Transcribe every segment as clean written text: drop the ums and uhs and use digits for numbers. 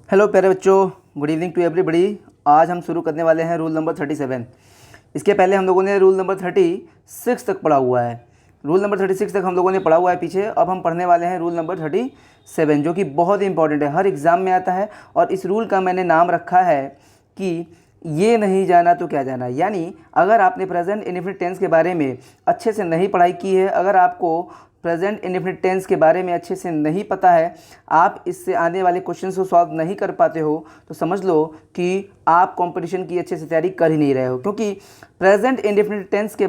Hello प्यारे बच्चों, good evening to everybody. आज हम शुरू करने वाले हैं रूल नंबर 37। इसके पहले हम लोगों ने रूल नंबर 36 तक पढ़ा हुआ है। रूल नंबर 36 तक हम लोगों ने पढ़ा हुआ है पीछे। अब हम पढ़ने वाले हैं रूल नंबर 37, जो कि बहुत ही इंपॉर्टेंट है, हर एग्ज़ाम में आता है। और इस रूल का मैंने नाम रखा है कि ये नहीं जाना तो क्या जाना। यानी अगर आपने प्रेजेंट इंडेफिनिट टेंस के बारे में अच्छे से नहीं पढ़ाई की है, अगर आपको प्रेजेंट इंडेफिनिट टेंस के बारे में अच्छे से नहीं पता है, आप इससे आने वाले क्वेश्चंस को सॉल्व नहीं कर पाते हो, तो समझ लो कि आप कंपटीशन की अच्छे से तैयारी कर ही नहीं रहे हो। क्योंकि प्रेजेंट इंडेफिनिट टेंस के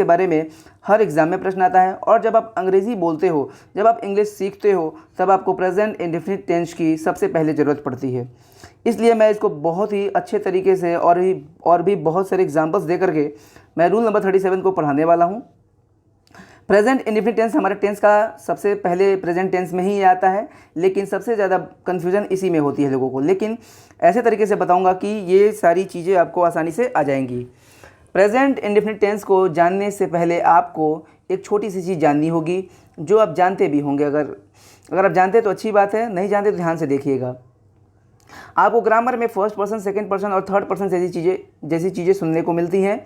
बारे में हर एग्ज़ाम में प्रश्न आता है। और जब आप अंग्रेज़ी बोलते हो, जब आप इंग्लिश सीखते हो, तब आपको प्रेजेंट इंडेफिनिट टेंस की सबसे पहले ज़रूरत पड़ती है। इसलिए मैं इसको बहुत ही अच्छे तरीके से और भी बहुत सारे एग्जाम्पल्स दे करके मैं रूल नंबर 37 को पढ़ाने वाला हूँ। प्रेजेंट इंडेफिनिट टेंस हमारे टेंस का सबसे पहले प्रेजेंट टेंस में ही आता है, लेकिन सबसे ज़्यादा कन्फ्यूज़न इसी में होती है लोगों को। लेकिन ऐसे तरीके से बताऊंगा कि ये सारी चीज़ें आपको आसानी से आ जाएंगी। प्रेजेंट इंडेफिनिट टेंस को जानने से पहले आपको एक छोटी सी चीज़ जाननी होगी, जो आप जानते भी होंगे। अगर आप जानते तो अच्छी बात है, नहीं जानते तो ध्यान से देखिएगा। आपको ग्रामर में फर्स्ट पर्सन, सेकंड पर्सन और थर्ड पर्सन जैसी चीज़ें सुनने को मिलती हैं।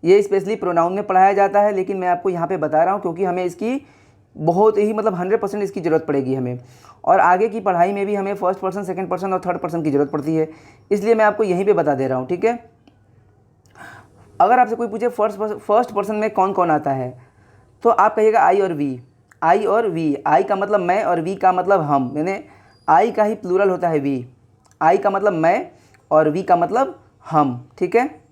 ये स्पेशली प्रोनाउन में पढ़ाया जाता है, लेकिन मैं आपको यहाँ पे बता रहा हूँ क्योंकि हमें इसकी बहुत ही 100% इसकी ज़रूरत पड़ेगी हमें। और आगे की पढ़ाई में भी हमें फर्स्ट पर्सन, सेकंड पर्सन और थर्ड पर्सन की ज़रूरत पड़ती है, इसलिए मैं आपको यहीं पे बता दे रहा हूँ, ठीक है। अगर आपसे कोई पूछे फर्स्ट पर्सन में कौन कौन आता है, तो आप कहिएगा आई और वी। आई का मतलब मैं और वी का मतलब हम, यानी आई का ही प्लूरल होता है वी। आई का मतलब मैं और वी का मतलब हम, ठीक है।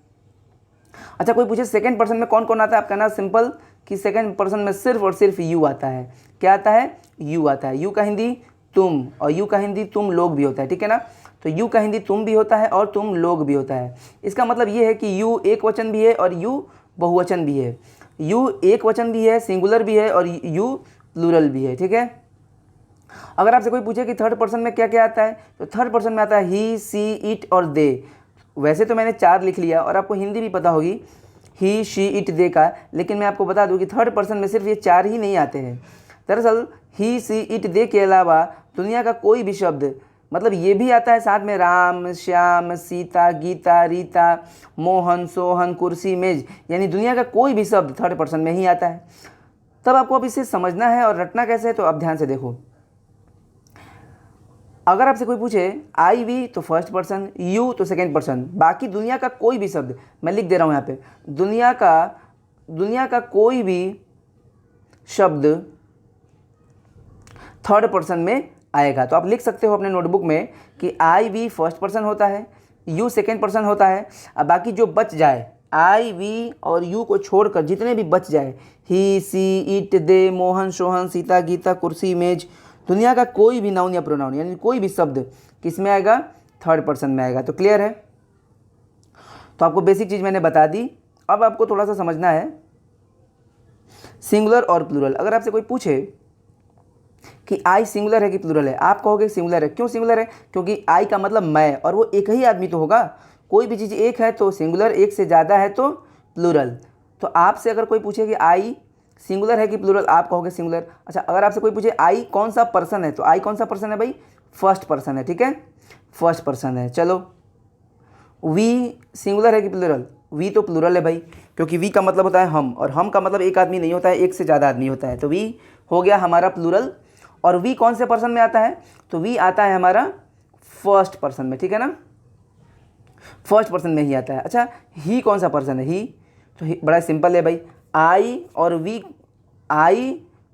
अच्छा, कोई पूछे सेकंड पर्सन में कौन कौन आता है, आप कहना सिंपल कि सेकंड पर्सन में सिर्फ और सिर्फ यू आता है। क्या आता है? यू आता है। यू का हिंदी तुम, और यू का हिंदी तुम लोग भी होता है, ठीक है ना। तो यू का हिंदी तुम भी होता है और तुम लोग भी होता है। इसका मतलब ये है कि यू एक वचन भी है और यू बहुवचन भी है। यू एक वचन भी है, सिंगुलर भी है, और यू प्लूरल भी है, ठीक है। अगर आपसे कोई पूछे कि थर्ड पर्सन में क्या क्या आता है, तो थर्ड पर्सन में आता है ही, सी, इट और दे। वैसे तो मैंने 4 लिख लिया और आपको हिंदी भी पता होगी, ही, शी, इट, दे का, लेकिन मैं आपको बता दूं कि थर्ड पर्सन में सिर्फ ये 4 ही नहीं आते हैं। दरअसल ही, सी, इट, दे के अलावा दुनिया का कोई भी शब्द, मतलब ये भी आता है साथ में राम, श्याम, सीता, गीता, रीता, मोहन, सोहन, कुर्सी, मेज, यानी दुनिया का कोई भी शब्द थर्ड पर्सन में ही आता है। तब आपको अब इसे समझना है और रटना कैसे है, तो आप ध्यान से देखो। अगर आपसे कोई पूछे आई वी तो फर्स्ट पर्सन, यू तो सेकेंड पर्सन, बाकी दुनिया का कोई भी शब्द, मैं लिख दे रहा हूँ यहाँ पे, दुनिया का कोई भी शब्द थर्ड पर्सन में आएगा। तो आप लिख सकते हो अपने नोटबुक में कि आई वी फर्स्ट पर्सन होता है, यू सेकेंड पर्सन होता है, अब बाकी जो बच जाए, आई वी और यू को छोड़कर जितने भी बच जाए, ही, सी, इट, दे, मोहन, सोहन, सीता, गीता, कुर्सी, मेज, दुनिया का कोई भी नाउन या प्रोनाउन, यानी कोई भी शब्द किस में आएगा? थर्ड पर्सन में आएगा। तो क्लियर है। तो आपको बेसिक चीज़ मैंने बता दी। अब आपको थोड़ा सा समझना है सिंगुलर और प्लूरल। अगर आपसे कोई पूछे कि आई सिंगुलर है कि प्लूरल है, आप कहोगे सिंगुलर है। क्यों सिंगुलर है? क्योंकि आई का मतलब मैं, और वो एक ही आदमी तो होगा। कोई भी चीज़ एक है तो सिंगुलर, एक से ज़्यादा है तो प्लूरल। तो आपसे अगर कोई पूछे कि आई सिंगुलर है कि प्लूरल, आप कहोगे सिंगुलर। अच्छा, अगर आपसे कोई पूछे आई कौन सा पर्सन है, तो आई कौन सा पर्सन है भाई? फर्स्ट पर्सन है, ठीक है, फर्स्ट पर्सन है। चलो, वी सिंगुलर है कि प्लूरल? वी तो प्लूरल है भाई, क्योंकि वी का मतलब होता है हम, और हम का मतलब एक आदमी नहीं होता है, एक से ज़्यादा आदमी होता है। तो वी हो गया हमारा प्लूरल। और वी कौन से पर्सन में आता है? तो वी आता है हमारा फर्स्ट पर्सन में, ठीक है ना, फर्स्ट पर्सन में ही आता है। अच्छा, ही कौन सा पर्सन है? ही तो बड़ा सिंपल है भाई, आई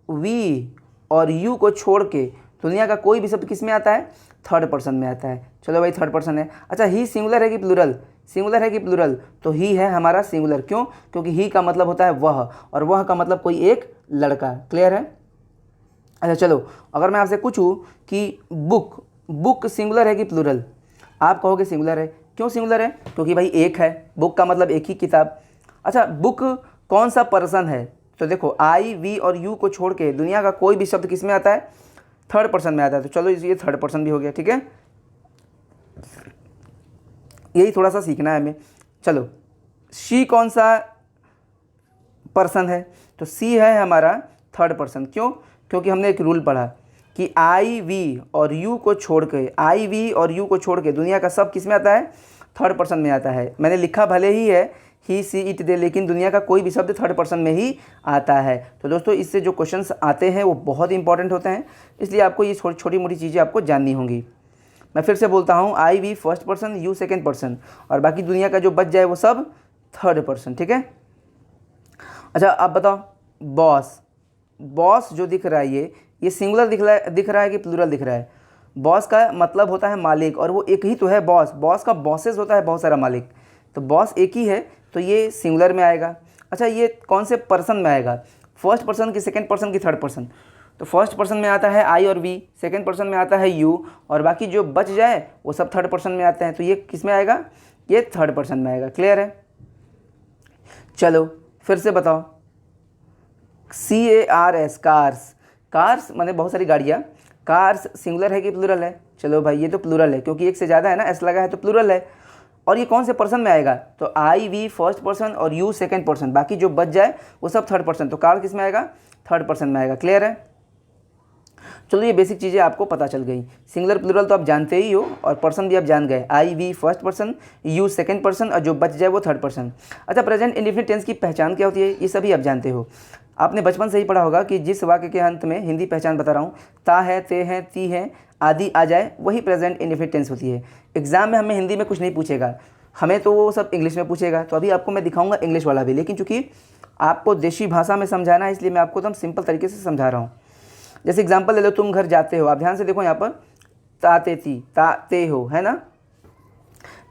वी और यू को छोड़ के दुनिया का कोई भी शब्द किस में आता है? थर्ड पर्सन में आता है। चलो भाई, थर्ड पर्सन है। अच्छा, ही सिंगुलर है कि प्लूरल? सिंगुलर है कि प्लूरल? तो ही है हमारा सिंगुलर। क्यों? क्योंकि ही का मतलब होता है वह, और वह का मतलब कोई एक लड़का। क्लियर है। अच्छा चलो, अगर मैं आपसे पूछूं कि बुक सिंगुलर है कि प्लूरल, आप कहोगे सिंगुलर है। क्यों सिंगुलर है? क्योंकि भाई एक है, बुक का मतलब एक ही किताब। अच्छा, बुक कौन सा पर्सन है? तो देखो, आई वी और यू को छोड़ के दुनिया का कोई भी शब्द किस में आता है? थर्ड पर्सन में आता है। तो चलो, ये थर्ड पर्सन भी हो गया, ठीक है। यही थोड़ा सा सीखना है हमें। चलो, शी कौन सा पर्सन है? तो सी है हमारा थर्ड पर्सन। क्यों? क्योंकि हमने एक रूल पढ़ा, कि आई वी और यू को छोड़ के, आई वी और यू को छोड़ के दुनिया का सब किस में आता है, थर्ड पर्सन में आता है। मैंने लिखा भले ही है ही सी इट दे, लेकिन दुनिया का कोई भी शब्द थर्ड पर्सन में ही आता है। तो दोस्तों इससे जो क्वेश्चंस आते हैं वो बहुत इंपॉर्टेंट होते हैं, इसलिए आपको ये छोटी मोटी चीज़ें आपको जाननी होंगी। मैं फिर से बोलता हूँ, I we first person, you second person, और बाकी दुनिया का जो बच जाए वो सब थर्ड पर्सन, ठीक है। अच्छा आप बताओ, बॉस, बॉस जो दिख रहा है ये सिंगुलर दिख रहा है कि प्लूरल दिख रहा है? बॉस का मतलब होता है मालिक, और वो एक ही तो है बॉस। बॉस का बॉसेस होता है बहुत सारा मालिक, तो बॉस एक ही है, तो ये सिंगुलर में आएगा। अच्छा ये कौन से पर्सन में आएगा, फर्स्ट पर्सन की, सेकंड पर्सन की, थर्ड पर्सन? तो फर्स्ट पर्सन में आता है आई और वी, सेकंड पर्सन में आता है यू, और बाकी जो बच जाए वो सब थर्ड पर्सन में आते हैं। तो ये किस में आएगा, ये थर्ड पर्सन में आएगा। क्लियर है? चलो फिर से बताओ, CARS, कार्स, कार्स माने बहुत सारी गाड़ियाँ। कार्स सिंगुलर है कि प्लूरल है? चलो भाई ये तो प्लूरल है, क्योंकि एक से ज़्यादा है ना, एस लगा है तो प्लूरल है। और ये कौन से पर्सन में आएगा, तो आई वी फर्स्ट पर्सन और यू सेकंड पर्सन, बाकी जो बच जाए वो सब थर्ड पर्सन। तो कार किस में आएगा, थर्ड पर्सन में आएगा। क्लियर है? चलो ये बेसिक चीज़ें आपको पता चल गई। सिंगुलर प्लूरल तो आप जानते ही हो, और पर्सन भी आप जान गए, I we first person, you second person, और जो बच जाए वो थर्ड पर्सन। अच्छा प्रेजेंट इंडेफिनिट टेंस की पहचान क्या होती है, ये सभी आप जानते हो। आपने बचपन से ही पढ़ा होगा कि जिस वाक्य के अंत में, हिंदी पहचान बता रहा हूँ, ता है, ते हैं, ती हैं आदि आ जाए, वही प्रेजेंट इंडेफिनिट टेंस होती है। एग्जाम में हमें हिंदी में कुछ नहीं पूछेगा, हमें तो वो सब इंग्लिश में पूछेगा। तो अभी आपको मैं दिखाऊंगा इंग्लिश वाला भी, लेकिन चूंकि आपको देशी भाषा में समझाना है, इसलिए मैं आपको एकदम सिंपल तरीके से समझा रहा हूँ। जैसे एग्जाम्पल ले लो, तुम घर जाते हो, आप ध्यान से देखो यहाँ पर, ताते ती, ताते हो, है ना,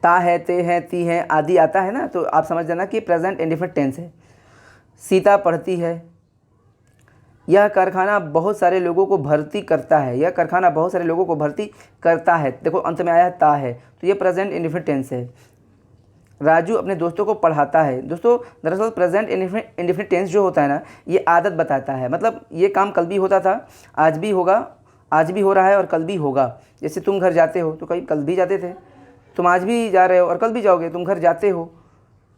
ता है, ते हैं, ती हैं आदि आता है ना, तो आप समझ जाना कि प्रेजेंट इंडेफिनिट टेंस है। सीता पढ़ती है, यह कारखाना बहुत सारे लोगों को भर्ती करता है, यह कारखाना बहुत सारे लोगों को भर्ती करता है, देखो अंत में आया है ता है, तो ये प्रेजेंट इंडेफिनिट टेंस है। राजू अपने दोस्तों को पढ़ाता है। दोस्तों दरअसल प्रेजेंट इंडेफिनिट टेंस जो होता है ना, ये आदत बताता है, मतलब ये काम कल भी होता था, आज भी होगा, आज भी हो रहा है और कल भी होगा। जैसे तुम घर जाते हो, तो कभी कल भी जाते थे, तुम आज भी जा रहे हो और कल भी जाओगे, तुम घर जाते हो।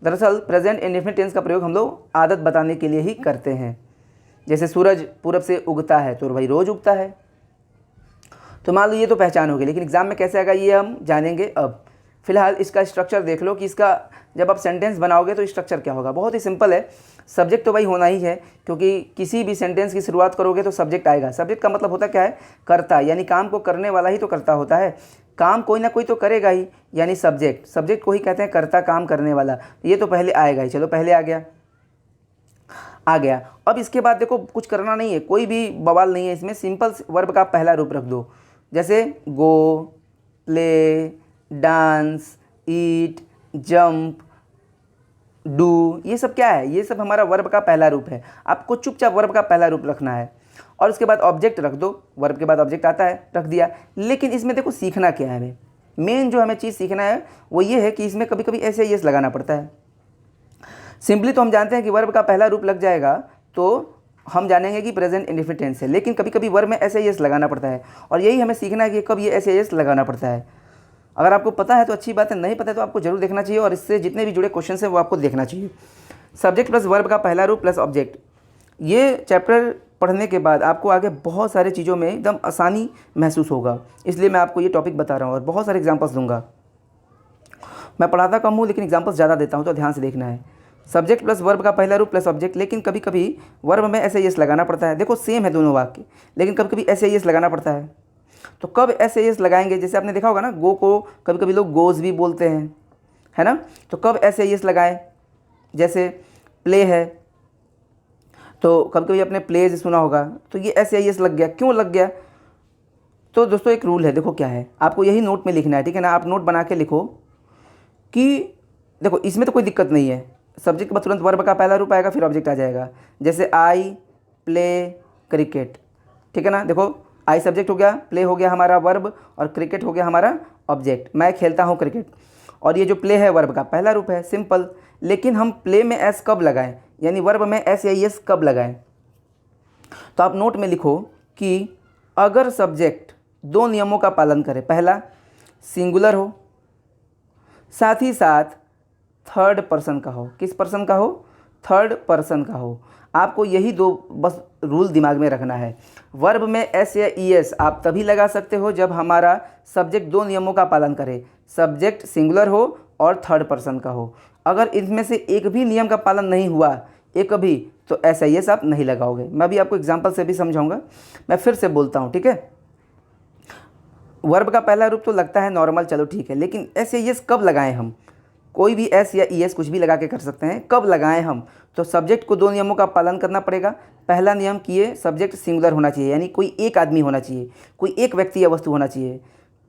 दरअसल प्रेजेंट इंडेफिनिट टेंस का प्रयोग हम लोग आदत बताने के लिए ही करते हैं। जैसे सूरज पूरब से उगता है, तो भाई रोज़ उगता है। तो मान लो ये तो पहचान होगी, लेकिन एग्जाम में कैसे आएगा ये हम जानेंगे अब। फिलहाल इसका स्ट्रक्चर देख लो कि इसका जब आप सेंटेंस बनाओगे तो स्ट्रक्चर क्या होगा। बहुत ही सिंपल है, सब्जेक्ट तो भाई होना ही है, क्योंकि किसी भी सेंटेंस की शुरुआत करोगे तो सब्जेक्ट आएगा। सब्जेक्ट का मतलब होता क्या है, कर्ता, यानी काम को करने वाला ही तो कर्ता होता है। काम कोई ना कोई तो करेगा ही, यानी सब्जेक्ट, सब्जेक्ट को ही कहते हैं कर्ता, काम करने वाला। ये तो पहले आएगा ही। चलो पहले आ गया। अब इसके बाद देखो कुछ करना नहीं है, कोई भी बवाल नहीं है इसमें, सिंपल वर्ब का पहला रूप रख दो। जैसे go, play, dance, eat, jump, do, ये सब क्या है, ये सब हमारा वर्ब का पहला रूप है। आपको चुपचाप वर्ब का पहला रूप रखना है, और उसके बाद ऑब्जेक्ट रख दो। वर्ब के बाद ऑब्जेक्ट आता है, रख दिया। लेकिन इसमें देखो सीखना क्या है, हमें मेन जो हमें चीज़ सीखना है वो ये है कि इसमें कभी कभी ऐसे यस लगाना पड़ता है। सिंपली तो हम जानते हैं कि वर्ब का पहला रूप लग जाएगा तो हम जानेंगे कि प्रेजेंट इंडेफिनिट टेंस है, लेकिन कभी कभी वर्ब में ऐसे यस लगाना पड़ता है, और यही हमें सीखना है कि कब ये ऐसे यस लगाना पड़ता है। अगर आपको पता है तो अच्छी बात है, नहीं पता है तो आपको जरूर देखना चाहिए, और इससे जितने भी जुड़े क्वेश्चन हैं वो आपको देखना चाहिए। सब्जेक्ट प्लस वर्ब का पहला रूप प्लस ऑब्जेक्ट, ये चैप्टर पढ़ने के बाद आपको आगे बहुत सारी चीज़ों में एकदम आसानी महसूस होगा, इसलिए मैं आपको ये टॉपिक बता रहा हूँ और बहुत सारे एग्जाम्पल्स दूंगा। मैं पढ़ाता कम हूँ लेकिन एग्जाम्पल्स ज़्यादा देता हूँ, तो ध्यान से देखना है। सब्जेक्ट प्लस वर्ब का पहला रूप प्लस ऑब्जेक्ट, लेकिन कभी कभी वर्ब में ऐसे यस लगाना पड़ता है। देखो सेम है दोनों वाक्य, लेकिन कभी कभी ऐसे यस लगाना पड़ता है। तो कब ऐसे यस लगाएंगे, जैसे आपने देखा होगा ना, गो को कभी कभी लोग गोज भी बोलते हैं, है ना, तो कब ऐसे यस लगाएं। जैसे प्ले है, तो कभी कभी आपने प्लेज सुना होगा, तो ये ऐसे यस लग गया, क्यों लग गया। तो दोस्तों एक रूल है, देखो क्या है, आपको यही नोट में लिखना है, ठीक है ना। आप नोट बना के लिखो कि देखो इसमें तो कोई दिक्कत नहीं है, सब्जेक्ट के बाद तुरंत वर्ब का पहला रूप आएगा, फिर ऑब्जेक्ट आ जाएगा। जैसे आई प्ले क्रिकेट, ठीक है ना। देखो आई सब्जेक्ट हो गया, प्ले हो गया हमारा वर्ब, और क्रिकेट हो गया हमारा ऑब्जेक्ट। मैं खेलता हूँ क्रिकेट, और ये जो प्ले है वर्ब का पहला रूप है, सिंपल। लेकिन हम प्ले में एस कब लगाएं, यानी वर्ब में एस या एस कब लगाएं। तो आप नोट में लिखो कि अगर सब्जेक्ट दो नियमों का पालन करे, पहला सिंगुलर हो, साथ ही साथ थर्ड पर्सन का हो। किस पर्सन का हो, थर्ड पर्सन का हो। आपको यही दो बस रूल दिमाग में रखना है। वर्ब में एस या ई एस आप तभी लगा सकते हो जब हमारा सब्जेक्ट दो नियमों का पालन करे, सब्जेक्ट सिंगुलर हो और थर्ड पर्सन का हो। अगर इनमें से एक भी नियम का पालन नहीं हुआ, एक भी, तो एस या ई एस आप नहीं लगाओगे। मैं भी आपको एग्जाम्पल से भी समझाऊंगा। मैं फिर से बोलता हूँ, ठीक है। वर्ब का पहला रूप तो लगता है नॉर्मल, चलो ठीक है, लेकिन एस या ई एस कब लगाएं हम? कोई भी एस या ई एस कुछ भी लगा के कर सकते हैं, कब लगाएं हम? तो सब्जेक्ट को दो नियमों का पालन करना पड़ेगा। पहला नियम कि ये सब्जेक्ट सिंगुलर होना चाहिए, यानी कोई एक आदमी होना चाहिए, कोई एक व्यक्ति या वस्तु होना चाहिए,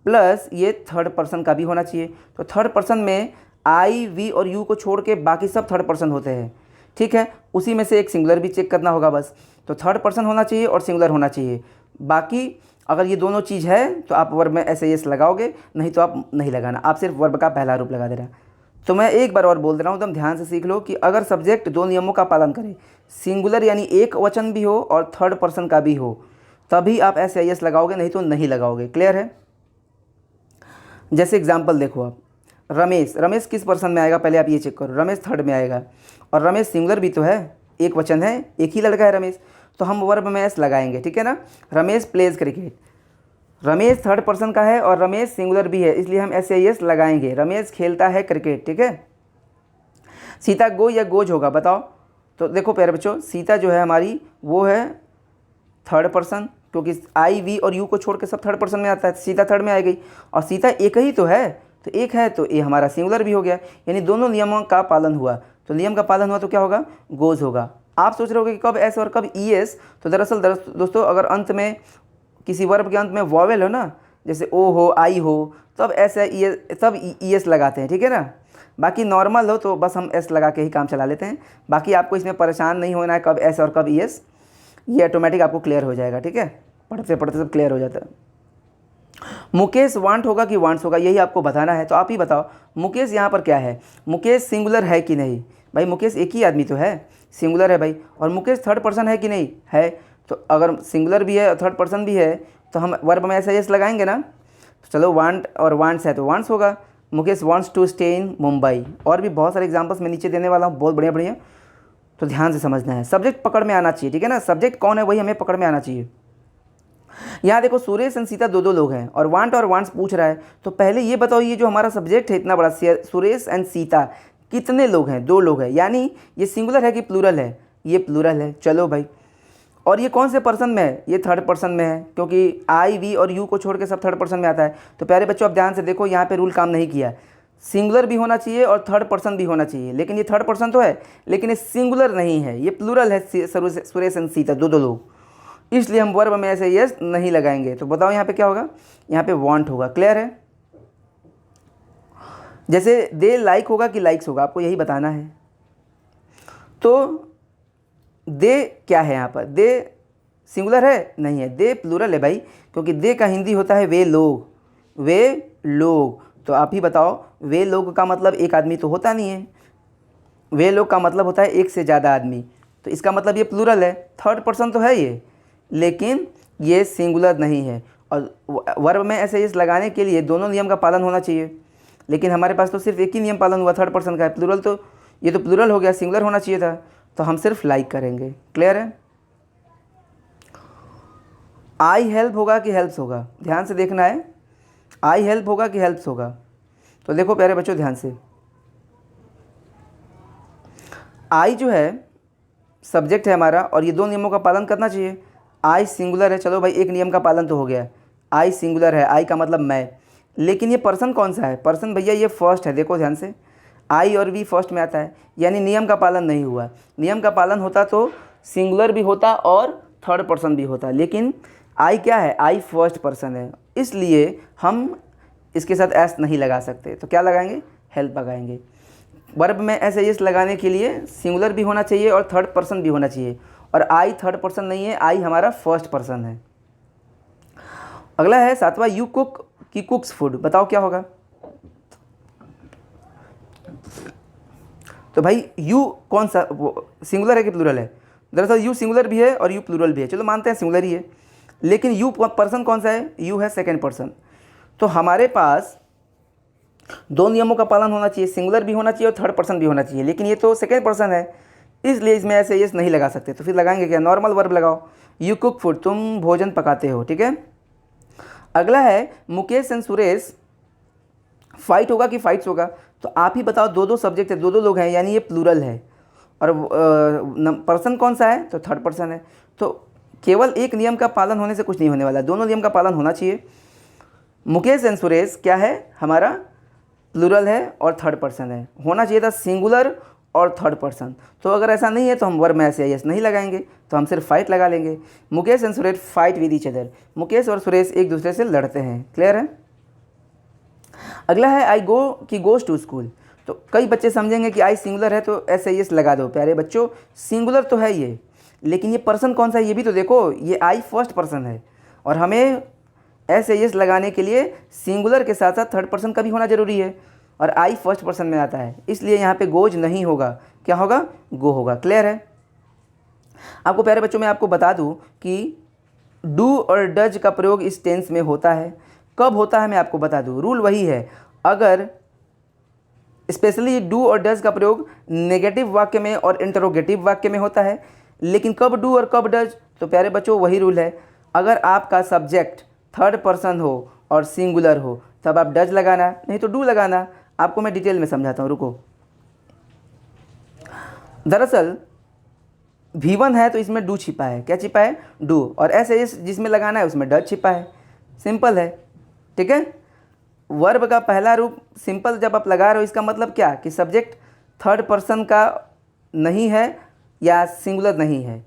प्लस ये थर्ड पर्सन का भी होना चाहिए। तो थर्ड पर्सन में आई, वी और यू को छोड़ के बाकी सब थर्ड पर्सन होते हैं, ठीक है। उसी में से एक सिंगुलर भी चेक करना होगा बस। तो थर्ड पर्सन होना चाहिए और सिंगुलर होना चाहिए। बाकी अगर ये दोनों चीज़ है तो आप वर्ब में एस या एस लगाओगे, नहीं तो आप नहीं लगाना, आप सिर्फ वर्ब का पहला रूप लगा देना। तो मैं एक बार और बोल दे रहा हूँ, एकदम ध्यान से सीख लो कि अगर सब्जेक्ट दो नियमों का पालन करे, सिंगुलर यानी एक वचन भी हो और थर्ड पर्सन का भी हो, तभी आप एस या एस लगाओगे, नहीं तो नहीं लगाओगे। क्लियर है? जैसे एग्जाम्पल देखो आप, रमेश, रमेश किस पर्सन में आएगा पहले आप ये चेक करो। रमेश थर्ड में आएगा, और रमेश सिंगुलर भी तो है, एक वचन है, एक ही लड़का है रमेश, तो हम वर्ब में एस लगाएंगे, ठीक है ना। Ramesh pledge cricket, Ramesh third person का है और रमेश सिंगुलर भी है, इसलिए हम एस या एस लगाएंगे। रमेश खेलता है क्रिकेट, ठीक है। सीता गो या गोज होगा, बताओ। तो देखो प्यारे बच्चों, सीता जो है हमारी वो है थर्ड पर्सन, क्योंकि आई, वी और यू को छोड़ के सब थर्ड पर्सन में आता है, सीता थर्ड में आ गई। और सीता एक ही तो है, तो एक है तो ये हमारा सिंगुलर भी हो गया, यानी दोनों नियमों का पालन हुआ। तो नियम का पालन हुआ तो क्या होगा? गोज होगा। आप सोच रहे होगे कि कब एस और कब ई एस, तो दरअसल दोस्तों अगर अंत में किसी वर्ब के अंत में वॉवेल हो ना, जैसे ओ हो, आई हो, तब एस या ई एस, तब ई एस लगाते हैं, ठीक है ना। बाकी नॉर्मल हो तो बस हम एस लगा के ही काम चला लेते हैं। बाकी आपको इसमें परेशान नहीं होना है कब एस और कब ई एस, ये ऑटोमेटिक आपको क्लियर हो जाएगा, ठीक है। पढ़ते पढ़ते सब क्लियर हो जाता है। मुकेश वांट होगा कि वांट्स होगा, यही आपको बताना है। तो आप ही बताओ मुकेश यहाँ पर क्या है? मुकेश सिंगुलर है कि नहीं? भाई मुकेश एक ही आदमी तो है, सिंगुलर है भाई। और मुकेश थर्ड पर्सन है कि नहीं? है। तो अगर सिंगुलर भी है और थर्ड पर्सन भी है तो हम वर्ब में एस या एस लगाएंगे ना। तो चलो वांट और वांट्स है तो वांट्स होगा। Mukesh wants to stay in Mumbai. और भी बहुत सारे एग्जांपल्स मैं नीचे देने वाला हूँ, बहुत बढ़िया बढ़िया, तो ध्यान से समझना है। सब्जेक्ट पकड़ में आना चाहिए, ठीक है ना। सब्जेक्ट कौन है वही हमें पकड़ में आना चाहिए। यहाँ देखो सुरेश एंड सीता दो लोग हैं और वांट और वांट्स पूछ रहा है, तो पहले ये बताओ ये जो हमारा सब्जेक्ट है इतना बड़ा, सुरेश एंड सीता, कितने लोग हैं? दो लोग हैं, यानी ये सिंगुलर है कि प्लूरल है? ये प्लूरल है। चलो भाई, और ये कौन से पर्सन में है? ये थर्ड पर्सन में है, क्योंकि आई, वी और यू को छोड़ के सब थर्ड पर्सन में आता है। तो प्यारे बच्चों आप ध्यान से देखो, यहाँ पे रूल काम नहीं किया। सिंगुलर भी होना चाहिए और थर्ड पर्सन भी होना चाहिए, लेकिन ये थर्ड पर्सन तो है लेकिन ये सिंगुलर नहीं है, ये प्लूरल है, सुरेश एंड सीता दो लोग, इसलिए हम वर्ब में ऐसे यस नहीं लगाएंगे। तो बताओ यहाँ पे क्या होगा? यहाँ पे वांट होगा। क्लियर है? जैसे दे लाइक होगा कि लाइक्स होगा, आपको यही बताना है। तो दे क्या है यहाँ पर? दे सिंगुलर है? नहीं है, दे प्लूरल है भाई, क्योंकि दे का हिंदी होता है वे लोग, वे लोग। तो आप ही बताओ, वे लोग का मतलब एक आदमी तो होता नहीं है, वे लोग का मतलब होता है एक से ज़्यादा आदमी, तो इसका मतलब ये प्लूरल है, थर्ड पर्सन तो है ये, लेकिन ये सिंगुलर नहीं है। और वर्ब में ऐसे इस लगाने के लिए दोनों नियम का पालन होना चाहिए, लेकिन हमारे पास तो सिर्फ एक ही नियम पालन हुआ, थर्ड पर्सन का है, प्लूरल तो ये तो प्लूरल हो गया, सिंगुलर होना चाहिए था, तो हम सिर्फ लाइक करेंगे। क्लियर है? आई हेल्प होगा कि हेल्प्स होगा? ध्यान से देखना है, आई हेल्प होगा कि हेल्प्स होगा। तो देखो प्यारे बच्चों ध्यान से, आई जो है सब्जेक्ट है हमारा और ये दो नियमों का पालन करना चाहिए। आई सिंगुलर है, चलो भाई एक नियम का पालन तो हो गया, आई सिंगुलर है, आई का मतलब मैं, लेकिन ये पर्सन कौन सा है? पर्सन भैया ये फर्स्ट है, देखो ध्यान से, आई और वी फर्स्ट में आता है, यानी नियम का पालन नहीं हुआ। नियम का पालन होता तो सिंगुलर भी होता और थर्ड पर्सन भी होता, लेकिन आई क्या है? आई फर्स्ट पर्सन है, इसलिए हम इसके साथ एस नहीं लगा सकते, तो क्या लगाएंगे? हेल्प लगाएंगे। वर्ब में ऐसे इस लगाने के लिए सिंगुलर भी होना चाहिए और थर्ड पर्सन भी होना चाहिए, और आई थर्ड पर्सन नहीं है, आई हमारा फर्स्ट पर्सन है। अगला है सातवां, यू कुक की कुक्स फूड, बताओ क्या होगा? तो भाई यू कौन सा, वो सिंगुलर है कि प्लूरल है? दरअसल यू सिंगुलर भी है और यू प्लूरल भी है, चलो मानते हैं सिंगुलर ही है, लेकिन यू पर्सन कौन सा है? यू है सेकेंड पर्सन। तो हमारे पास दो नियमों का पालन होना चाहिए, सिंगुलर भी होना चाहिए और थर्ड पर्सन भी होना चाहिए, लेकिन ये तो सेकेंड पर्सन है, इसलिए इसमें ऐसे यस नहीं लगा सकते। तो फिर लगाएंगे क्या, नॉर्मल वर्ब लगाओ, यू कुक फूड, तुम भोजन पकाते हो, ठीक है। अगला है मुकेश एंड सुरेश फाइट होगा कि फाइट्स होगा, तो आप ही बताओ, दो दो सब्जेक्ट है, दो दो लोग हैं, यानी ये प्लूरल है, और पर्सन कौन सा है, तो थर्ड पर्सन है। तो केवल एक नियम का पालन होने से कुछ नहीं होने वाला, दोनों नियम का पालन होना चाहिए। मुकेश एंड सुरेश क्या है, हमारा प्लूरल है और थर्ड पर्सन है, होना चाहिए था सिंगुलर और थर्ड पर्सन। तो अगर ऐसा नहीं है तो हम वर्ब में ऐसे यस नहीं लगाएंगे, तो हम सिर्फ फाइट लगा लेंगे। Mukesh and Suresh fight with each other, Mukesh और सुरेश एक दूसरे से लड़ते हैं, क्लियर है। अगला है आई गो कि गोज टू स्कूल, तो कई बच्चे समझेंगे कि आई सिंगुलर है तो ऐसे यस लगा दो। प्यारे बच्चों, सिंगुलर तो है ये, लेकिन ये पर्सन कौन सा है ये भी तो देखो, ये आई फर्स्ट पर्सन है, और हमें ऐसे यस लगाने के लिए सिंगुलर के साथ साथ थर्ड पर्सन का भी होना जरूरी है, और आई फर्स्ट पर्सन में आता है, इसलिए यहाँ पे गोज नहीं होगा, क्या होगा, गो होगा, क्लियर है। आपको प्यारे बच्चों मैं आपको बता दूँ कि डू और डज का प्रयोग इस टेंस में होता है, कब होता है मैं आपको बता दूँ, रूल वही है, अगर स्पेशली डू और डज का प्रयोग नेगेटिव वाक्य में और इंटरोगेटिव वाक्य में होता है, लेकिन कब डू और कब डज, तो प्यारे बच्चों वही रूल है, अगर आपका सब्जेक्ट थर्ड पर्सन हो और सिंगुलर हो तब आप डज लगाना, नहीं तो डू लगाना। आपको मैं डिटेल में समझाता हूँ, रुको। दरअसल V1 है तो इसमें डू छिपा है, क्या छिपा है, डू, और ऐसे जिसमें लगाना है उसमें डज छिपा है, सिंपल है, ठीक है। वर्ब का पहला रूप सिंपल जब आप लगा रहे हो, इसका मतलब क्या कि सब्जेक्ट थर्ड पर्सन का नहीं है या सिंगुलर नहीं है,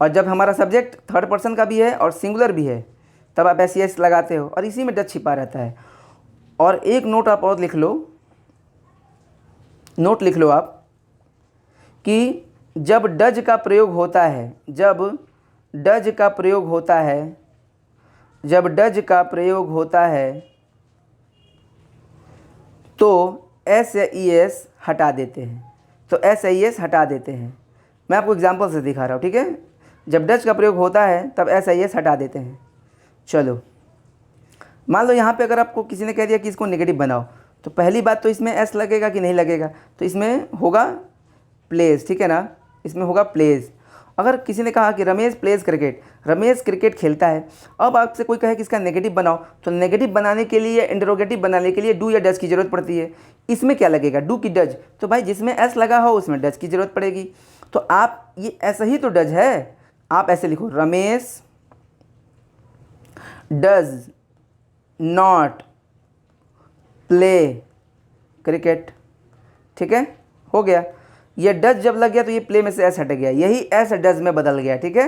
और जब हमारा सब्जेक्ट थर्ड पर्सन का भी है और सिंगुलर भी है तब आप एस एस लगाते हो, और इसी में डज छिपा रहता है। और एक नोट आप और लिख लो, नोट लिख लो आप कि जब डज का प्रयोग होता है, जब डज का प्रयोग होता है, जब डज का प्रयोग होता है तो एस ई एस हटा देते हैं, तो एस ई एस हटा देते हैं। मैं आपको एग्जांपल से दिखा रहा हूँ, ठीक है। जब डज का प्रयोग होता है तब एस ई एस हटा देते हैं। चलो मान लो यहाँ पे अगर आपको किसी ने कह दिया कि इसको नेगेटिव बनाओ, तो पहली बात तो इसमें एस लगेगा कि नहीं लगेगा, तो इसमें होगा प्लेज, ठीक है ना, इसमें होगा प्लेज। अगर किसी ने कहा कि Ramesh pledge cricket, Ramesh cricket खेलता है, अब आपसे कोई कहे कि इसका नेगेटिव बनाओ, तो नेगेटिव बनाने के लिए, इंटरोगेटिव बनाने के लिए डू या डज की ज़रूरत पड़ती है। इसमें क्या लगेगा, डू की डज, तो भाई जिसमें एस लगा हो उसमें डज की ज़रूरत पड़ेगी। तो आप ये ऐसा ही तो डज है, आप ऐसे लिखो, Ramesh does not play cricket, ठीक है, हो गया। ये डज जब लग गया तो ये प्ले में से एस हट गया, यही एस डज में बदल गया, ठीक है।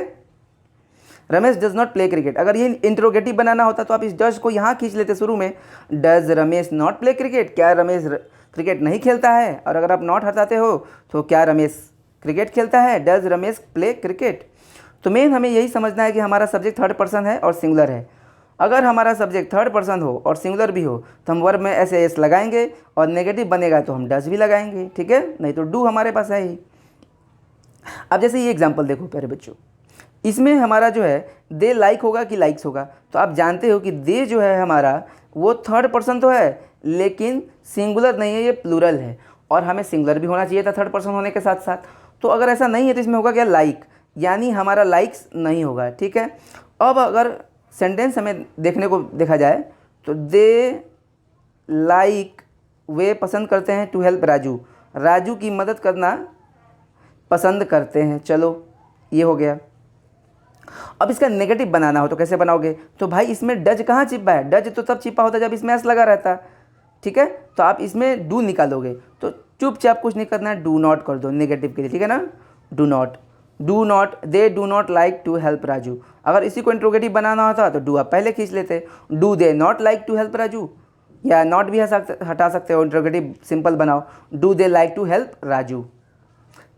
Ramesh does not play cricket, अगर ये इंट्रोगेटिव बनाना होता तो आप इस डज को यहाँ खींच लेते शुरू में, does Ramesh not play cricket, क्या रमेश क्रिकेट नहीं खेलता है, और अगर आप नॉट हटाते हो तो क्या रमेश क्रिकेट खेलता है, डज रमेश प्ले क्रिकेट। तो मेन हमें यही समझना है कि हमारा सब्जेक्ट थर्ड पर्सन है और सिंगुलर है। अगर हमारा सब्जेक्ट थर्ड पर्सन हो और सिंगुलर भी हो तो हम वर्ब में ऐसे एस लगाएंगे, और नेगेटिव बनेगा तो हम डज भी लगाएंगे, ठीक है, नहीं तो डू हमारे पास है ही। अब जैसे ये एग्जांपल देखो प्यारे बच्चों, इसमें हमारा जो है दे लाइक होगा कि लाइक्स होगा, तो आप जानते हो कि दे जो है हमारा वो थर्ड पर्सन तो है लेकिन सिंगुलर नहीं है, ये प्लूरल है, और हमें सिंगुलर भी होना चाहिए था थर्ड पर्सन होने के साथ साथ। तो अगर ऐसा नहीं है तो इसमें होगा क्या, लाइक, यानी हमारा लाइक्स नहीं होगा, ठीक है। अब अगर सेंटेंस हमें देखने को देखा जाए तो दे लाइक, वे पसंद करते हैं, टू हेल्प राजू, राजू की मदद करना पसंद करते हैं। चलो ये हो गया। अब इसका नेगेटिव बनाना हो तो कैसे बनाओगे, तो भाई इसमें डज कहाँ छिपा है, डज तो तब छिपा होता जब इसमें एस लगा रहता, ठीक है। तो आप इसमें डू निकालोगे, तो चुपचाप कुछ नहीं करना है, डू नॉट कर दो नेगेटिव के लिए, ठीक है ना, do not, do not, they do not like to help Raju. अगर इसी को इंट्रोगेटिव बनाना होता तो डू आप पहले खींच लेते, do they not like to help Raju, या नॉट भी हटा सकते हो, इंट्रोगेटिव सिंपल बनाओ, do they like to help Raju,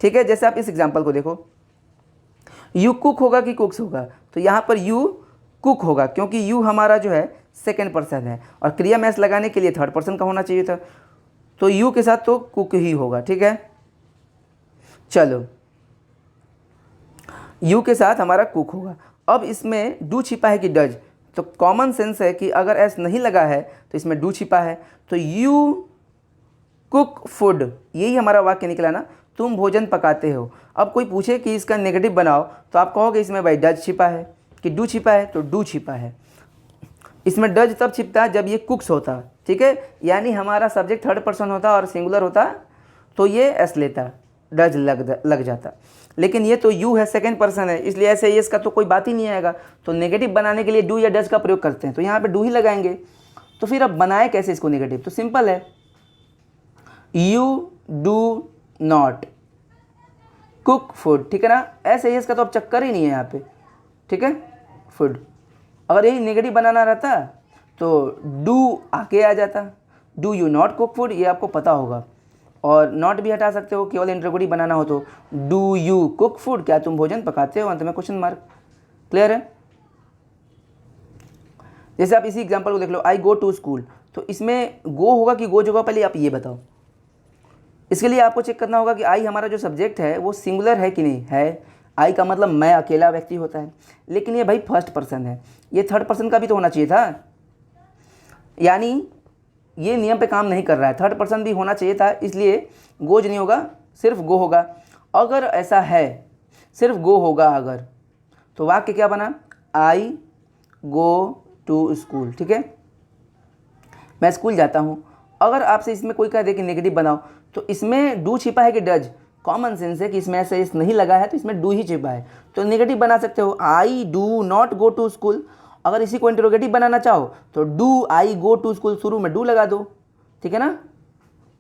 ठीक है। जैसे आप इस एग्जाम्पल को देखो, यू कुक होगा कि कुक्स होगा, तो यहाँ पर यू कुक होगा क्योंकि यू हमारा जो है सेकेंड पर्सन है, और क्रिया में एस लगाने के लिए थर्ड पर्सन का होना चाहिए था, तो यू के साथ तो कुक ही होगा, ठीक है। चलो यू के साथ हमारा कुक होगा। अब इसमें डू छिपा है कि डज, तो कॉमन सेंस है कि अगर एस नहीं लगा है तो इसमें डू छिपा है, तो यू कुक फूड, यही हमारा वाक्य निकला ना, तुम भोजन पकाते हो। अब कोई पूछे कि इसका नेगेटिव बनाओ तो आप कहोगे इसमें भाई डज छिपा है, कि डू छिपा है, तो डू छिपा है। इसमें डज तब छिपता है जब ये कुक्स होता, ठीक है, यानी हमारा सब्जेक्ट थर्ड पर्सन होता और सिंगुलर होता तो ये एस लेता, डज लग जाता। लेकिन ये तो यू है, सेकंड पर्सन है, इसलिए ऐसे इसका तो कोई बात ही नहीं आएगा। तो नेगेटिव बनाने के लिए डू या डज का प्रयोग करते हैं, तो यहाँ पे डू ही लगाएंगे। तो फिर अब बनाए कैसे इसको नेगेटिव, तो सिंपल है, you do not cook food, ठीक है ना। ऐसे इसका तो अब चक्कर ही नहीं है यहाँ पे, ठीक है, फूड। अगर यही नेगेटिव बनाना रहता तो डू आके आ जाता, do you not cook food, ये आपको पता होगा। और नॉट भी हटा सकते हो, केवल इंटरोगेटिव बनाना हो तो डू यू कुक फूड, क्या तुम भोजन पकाते हो, अंत में क्वेश्चन मार्क। क्लियर है। जैसे आप इसी एग्जांपल को देख लो, आई गो टू स्कूल, तो इसमें गो होगा कि गोज होगा, पहले आप ये बताओ। इसके लिए आपको चेक करना होगा कि आई हमारा जो सब्जेक्ट है वो सिंगुलर है कि नहीं है। आई का मतलब मैं अकेला व्यक्ति होता है, लेकिन ये भाई फर्स्ट पर्सन है, ये थर्ड पर्सन का भी तो होना चाहिए था, यानी ये नियम पे काम नहीं कर रहा है, थर्ड पर्सन भी होना चाहिए था, इसलिए गोज नहीं होगा, सिर्फ गो होगा। अगर ऐसा है, सिर्फ गो होगा अगर, तो वाक्य क्या बना, आई गो टू स्कूल, ठीक है, मैं स्कूल जाता हूँ। अगर आपसे इसमें कोई कह दे कि नेगेटिव बनाओ, तो इसमें डू छिपा है कि डज, कॉमन सेंस है कि इसमें ऐसे इस नहीं लगा है तो इसमें डू ही छिपा है, तो नेगेटिव बना सकते हो, I do not go to school. अगर इसी को इंटरोगेटिव बनाना चाहो तो do I go to school, शुरू में डू लगा दो, ठीक है ना।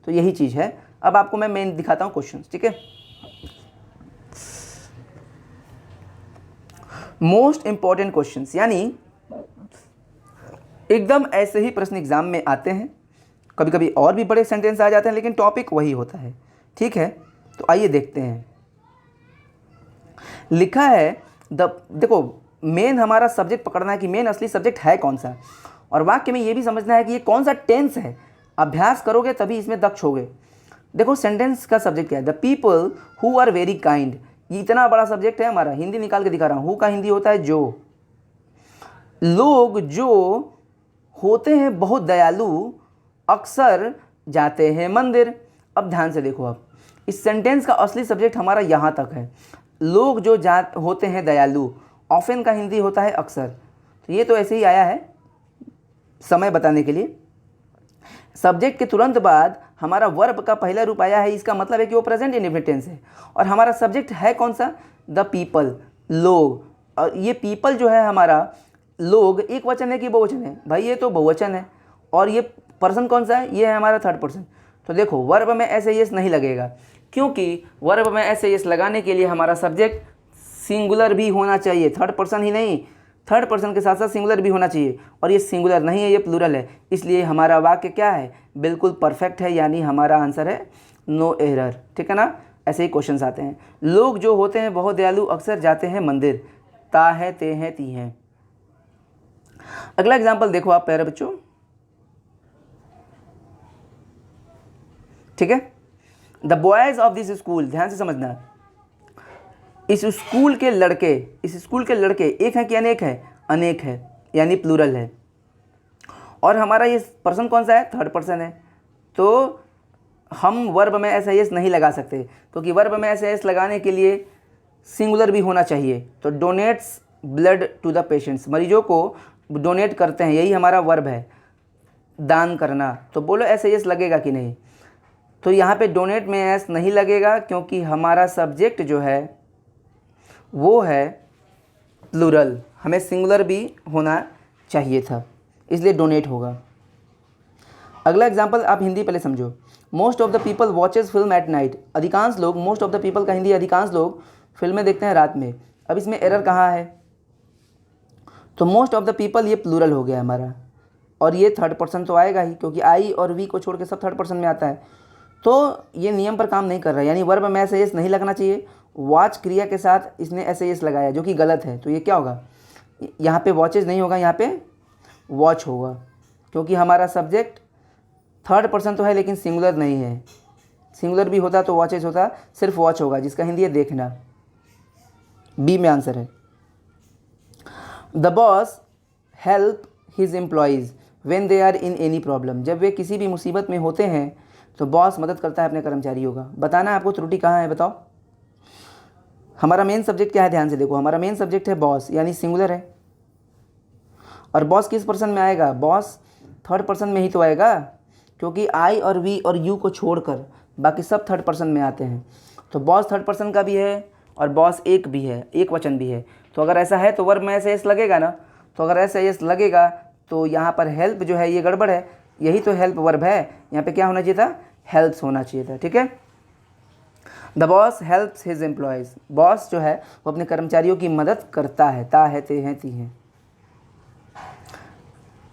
तो यही चीज़ है। अब आपको मैं मेन दिखाता हूँ क्वेश्चन, ठीक है। मोस्ट इंपॉर्टेंट क्वेश्चंस, यानी एकदम ऐसे ही प्रश्न एग्जाम में आते हैं, कभी कभी और भी बड़े सेंटेंस आ जाते हैं, लेकिन टॉपिक वही होता है, ठीक है। तो आइए देखते हैं। लिखा है देखो, मेन हमारा सब्जेक्ट पकड़ना है कि मेन असली सब्जेक्ट है कौन सा, और वाक्य में ये भी समझना है कि ये कौन सा टेंस है। अभ्यास करोगे तभी इसमें दक्ष होगे। देखो सेंटेंस का सब्जेक्ट क्या है, the people who are very kind, ये इतना बड़ा सब्जेक्ट है हमारा, हिंदी निकाल के दिखा रहा हूँ, हु का हिंदी होता है जो। लोग जो होते हैं बहुत दयालु अक्सर जाते हैं मंदिर। अब ध्यान से देखो, अब इस सेंटेंस का असली सब्जेक्ट हमारा यहाँ तक है, लोग जो होते हैं दयालु, ऑफन का हिंदी होता है अक्सर, तो ये तो ऐसे ही आया है समय बताने के लिए। सब्जेक्ट के तुरंत बाद हमारा वर्ब का पहला रूप आया है, इसका मतलब है कि वो प्रेजेंट इंडेफिनिट टेंस है, और हमारा सब्जेक्ट है कौन सा, द पीपल, लोग। और ये पीपल जो है हमारा, लोग एक वचन है कि बहुवचन है, भाई ये तो बहुवचन है, और ये पर्सन कौन सा है, ये है हमारा थर्ड पर्सन। तो देखो वर्ब में ऐसे यस नहीं लगेगा, क्योंकि वर्ब में ऐसे यस लगाने के लिए हमारा सब्जेक्ट सिंगुलर भी होना चाहिए, थर्ड पर्सन ही नहीं, थर्ड पर्सन के साथ साथ सिंगुलर भी होना चाहिए, और ये सिंगुलर नहीं है, ये प्लूरल है, इसलिए हमारा वाक्य क्या है, बिल्कुल परफेक्ट है, यानी हमारा आंसर है नो एरर, ठीक है ना। ऐसे ही क्वेश्चंस आते हैं। लोग जो होते हैं बहुत दयालु अक्सर जाते हैं मंदिर, ता है, ते हैं, ती हैं। अगला एग्जाम्पल देखो आप प्यारे बच्चों, ठीक है। The boys of this school, ध्यान से समझना, इस स्कूल के लड़के एक है कि अनेक है, अनेक है, यानी प्लूरल है, और हमारा ये पर्सन कौन सा है, थर्ड पर्सन है, तो हम वर्ब में ऐसा यस नहीं लगा सकते, क्योंकि वर्ब में ऐसा यस लगाने के लिए सिंगुलर भी होना चाहिए। तो donates blood to the patients, मरीजों को डोनेट करते हैं, यही हमारा वर्ब है, दान करना। तो बोलो ऐसे यस लगेगा कि नहीं, तो यहाँ पे डोनेट में एस नहीं लगेगा, क्योंकि हमारा सब्जेक्ट जो है वो है प्लूरल, हमें सिंगुलर भी होना चाहिए था, इसलिए डोनेट होगा। अगला एग्जाम्पल आप हिंदी पहले समझो। Most of the people watches film at night, अधिकांश लोग, मोस्ट ऑफ द पीपल का हिंदी अधिकांश लोग फिल्में देखते हैं रात में। अब इसमें एरर कहाँ है, तो मोस्ट ऑफ द पीपल ये प्लूरल हो गया हमारा, और ये थर्ड पर्सन तो आएगा ही, क्योंकि आई और वी को छोड़ के सब थर्ड पर्सन में आता है, तो ये नियम पर काम नहीं कर रहा है, यानी वर्ब में ऐसे यस नहीं लगना चाहिए। वॉच क्रिया के साथ इसने ऐसे यस लगाया, जो कि गलत है, तो ये क्या होगा, यहाँ पे वॉचेज नहीं होगा, यहाँ पे वॉच होगा, क्योंकि हमारा सब्जेक्ट थर्ड पर्सन तो है लेकिन सिंगुलर नहीं है, सिंगुलर भी होता तो वॉचेज होता, सिर्फ वॉच होगा, जिसका हिंदी है देखना, बी में आंसर है। The boss help his employees when they are in any problem, जब वे किसी भी मुसीबत में होते हैं तो बॉस मदद करता है अपने कर्मचारियों का। बताना है आपको त्रुटि कहाँ है, बताओ। हमारा मेन सब्जेक्ट क्या है, ध्यान से देखो, हमारा मेन सब्जेक्ट है बॉस, यानी सिंगुलर है। और बॉस किस पर्सन में आएगा, बॉस थर्ड पर्सन में ही तो आएगा, क्योंकि आई और वी और यू को छोड़कर बाकी सब थर्ड पर्सन में आते हैं। तो बॉस थर्ड पर्सन का भी है और बॉस एक भी है, एक वचन भी है। तो अगर ऐसा है तो वर्ब में ऐसे एस लगेगा ना। तो अगर ऐसे एस लगेगा तो यहाँ पर हेल्प जो है ये गड़बड़ है, यही तो हेल्प वर्ब है। यहाँ पे क्या होना चाहिए था, हेल्प्स होना चाहिए था, ठीक है। The boss helps his employees, boss जो है वो अपने कर्मचारियों की मदद करता है, ता है, ते हैं, ती हैं।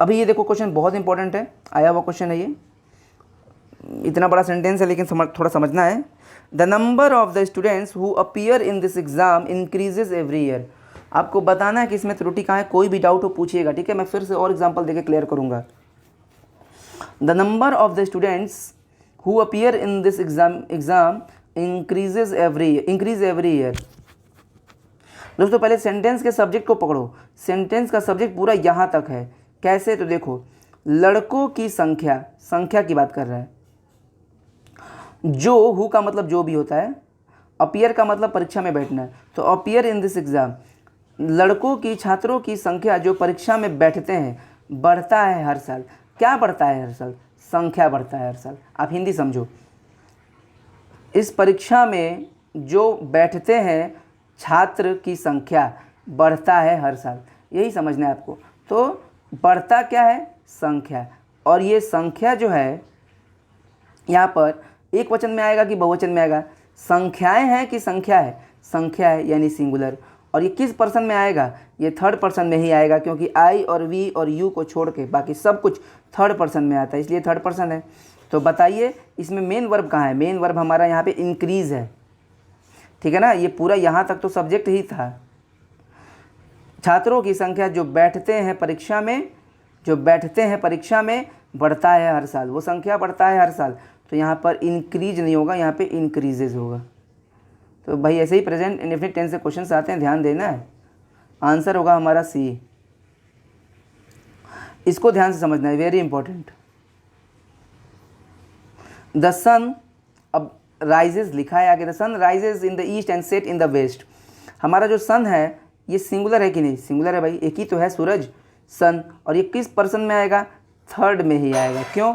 अभी ये देखो क्वेश्चन बहुत इंपॉर्टेंट है, आया हुआ क्वेश्चन है ये, इतना बड़ा सेंटेंस है लेकिन थोड़ा समझना है। The number of the students who appear in this exam increases every year. आपको बताना है कि इसमें त्रुटि कहाँ है, कोई भी डाउट हो पूछिएगा, ठीक है। मैं फिर से और एग्जांपल देके क्लियर करूँगा। The number of the students who appear in this exam increase every year. दोस्तों पहले सेंटेंस के सब्जेक्ट को पकड़ो। सेंटेंस का सब्जेक्ट पूरा यहाँ तक है। कैसे, तो देखो, लड़कों की संख्या, संख्या की बात कर रहा है। जो, हु का मतलब जो भी होता है, अपीयर का मतलब परीक्षा में बैठना है। तो अपीयर इन दिस एग्जाम, लड़कों की, छात्रों की संख्या जो परीक्षा में बैठते हैं बढ़ता है हर साल। क्या बढ़ता है हर साल, संख्या बढ़ता है हर साल। आप हिंदी समझो, इस परीक्षा में जो बैठते हैं छात्र की संख्या बढ़ता है हर साल, यही समझना है आपको। तो बढ़ता क्या है, संख्या। और ये संख्या जो है यहाँ पर एक वचन में आएगा कि बहुवचन में आएगा, संख्याएं हैं कि संख्या है, संख्या है यानी सिंगुलर। और ये किस पर्सन में आएगा, ये थर्ड पर्सन में ही आएगा, क्योंकि आई और वी और यू को छोड़ के बाकी सब कुछ थर्ड पर्सन में आता है, इसलिए थर्ड पर्सन है। तो बताइए इसमें मेन वर्ब कहाँ है, मेन वर्ब हमारा यहाँ पे इंक्रीज है, ठीक है ना। ये पूरा यहाँ तक तो सब्जेक्ट ही था। छात्रों की संख्या जो बैठते हैं परीक्षा में, जो बैठते हैं परीक्षा में बढ़ता है हर साल, वो संख्या बढ़ता है हर साल। तो यहाँ पर इंक्रीज नहीं होगा, यहाँ पे इंक्रीजेज होगा। तो भाई ऐसे ही प्रेजेंट इंडेफिनिट टेंस से क्वेश्चंस आते हैं, ध्यान देना है। आंसर होगा हमारा सी, इसको ध्यान से समझना है, वेरी इंपॉर्टेंट। द सन, अब राइजेज लिखा है आगे, the sun rises in the east and set in the west. हमारा जो सन है ये सिंगुलर है कि नहीं, सिंगुलर है भाई, एक ही तो है सूरज, सन। और ये किस पर्सन में आएगा, थर्ड में ही आएगा। क्यों,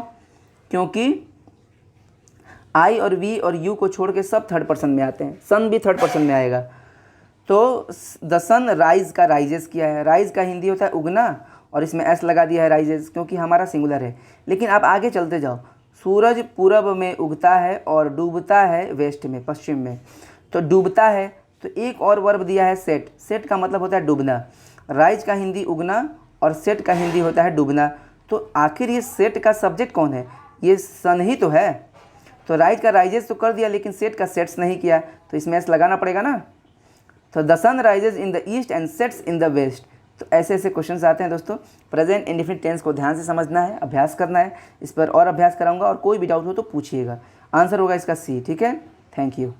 क्योंकि आई और वी और यू को छोड़ के सब थर्ड पर्सन में आते हैं, सन भी थर्ड पर्सन में आएगा। तो द सन राइज का राइजेस किया है, राइज का हिंदी होता है उगना, और इसमें एस लगा दिया है राइजेस, क्योंकि हमारा सिंगुलर है। लेकिन आप आगे चलते जाओ, सूरज पूरब में उगता है और डूबता है वेस्ट में, पश्चिम में। तो डूबता है, तो एक और वर्ब दिया है सेट, सेट का मतलब होता है डूबना। राइज का हिंदी उगना और सेट का हिंदी होता है डूबना। तो आखिर ये सेट का सब्जेक्ट कौन है, ये सन ही तो है। तो राइज का राइजेस तो कर दिया, लेकिन सेट का सेट्स नहीं किया, तो इसमें एस लगाना पड़ेगा ना। तो the sun rises in the east and sets in the west. तो ऐसे ऐसे क्वेश्चंस आते हैं दोस्तों। प्रेजेंट इंडेफिनिट टेंस को ध्यान से समझना है, अभ्यास करना है, इस पर और अभ्यास कराऊंगा, और कोई भी डाउट हो तो पूछिएगा। आंसर होगा इसका सी, ठीक है। Thank you.